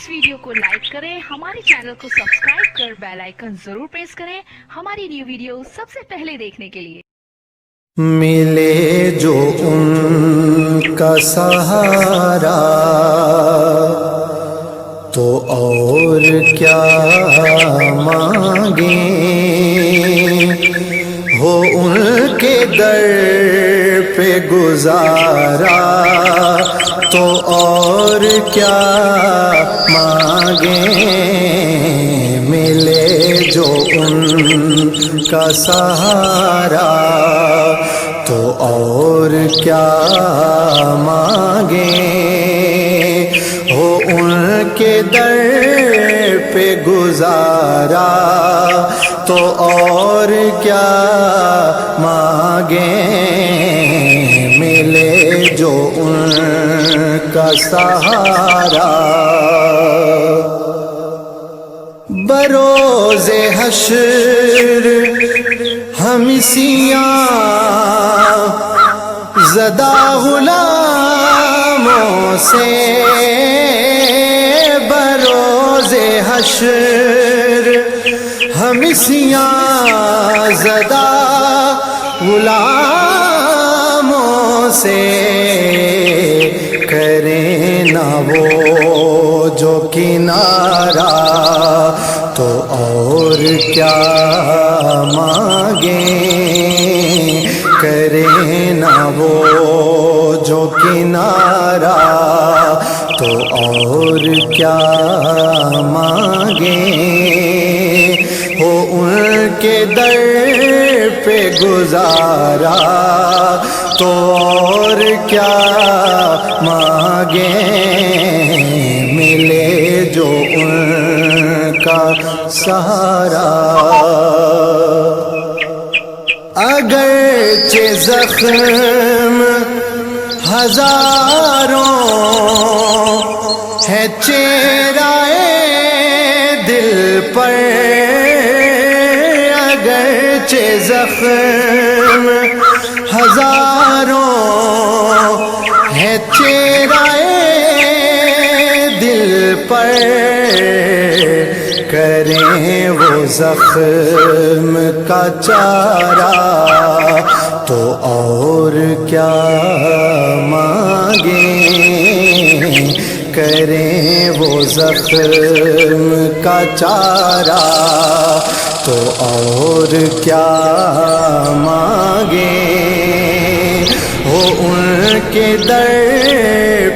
इस वीडियो को लाइक करें, हमारे चैनल को सब्सक्राइब कर बेल आइकन जरूर प्रेस करें हमारी न्यू वीडियो सबसे पहले देखने के लिए। मिले जो उनका सहारा तो और क्या मांगे, हो उनके दर पे गुजारा तो और क्या मांगे। मिले जो उनका सहारा तो और क्या मांगे, हो उनके दर पे गुजारा तो और क्या मांगे। मिले जो उनका सहारा बरोज़े हश्र हमिसियाँ ज़दा गुलामों से, बरोज़े हश्र हमिसियाँ ज़दा गुलामों से। करें ना वो जो किनारा तो और क्या मांगे। करें ना वो जो किनारा तो और क्या मांगे, हो उनके दर पे गुजारा तो और क्या मांगे। मिले जो उनका सहारा अगरचे ज़ख्म हजारों है चेहराए दिल पर, अगरचे ज़ख्म हजारों है चेहराए दिल पर। करें वो ज़ख्म का चारा तो और क्या मांगे। करें वो ज़ख्म का चारा तो और क्या मांगे, हो उनके दर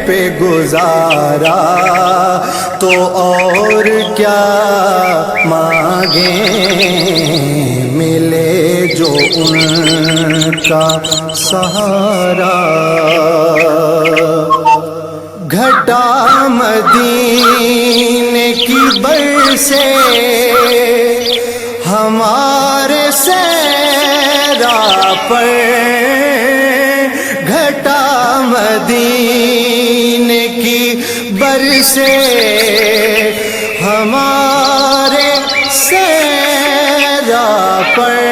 पे गुजारा तो और क्या मांगे। मिले जो उनका सहारा घटा मदीने की बरसे हमारे सहरा पर, घटा मदीने की बरसे हमारे सहरा पर।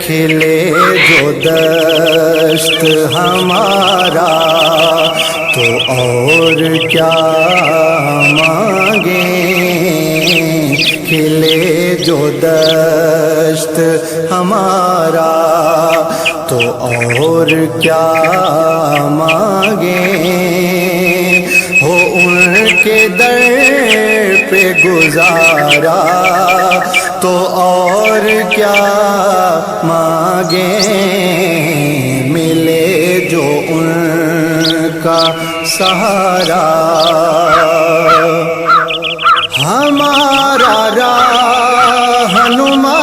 खिले जो दश्त हमारा तो और क्या मांगे। खिले जो दश्त हमारा तो और क्या मांगे, हो उनके दर पे गुजारा तो और क्या मांगे। मिले जो उनका सहारा हमारा रहनुमा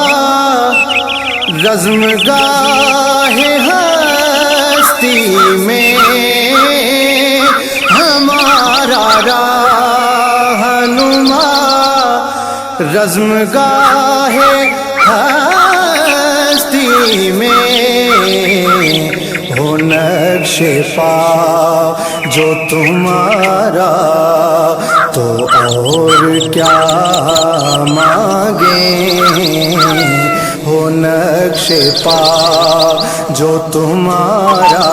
रज़्मगाहे हस्ती में, हमारा रहनुमा रज़्मगाहे हस्ती में। हो नक्शे पा जो तुम्हारा तो और क्या मांगे। हो नक्शे पा जो तुम्हारा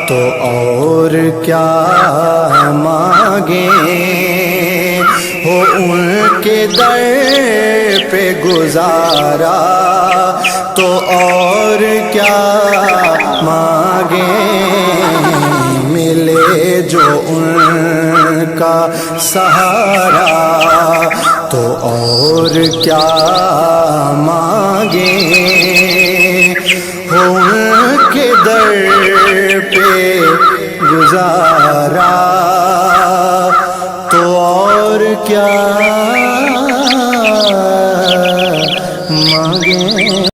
तो और क्या मांगे। کے در پہ گزارا تو اور کیا مانگیں، ملے جو ان کا سہارا تو اور کیا مانگیں، ان کے در پہ گزارا تو اور کیا مانگیں۔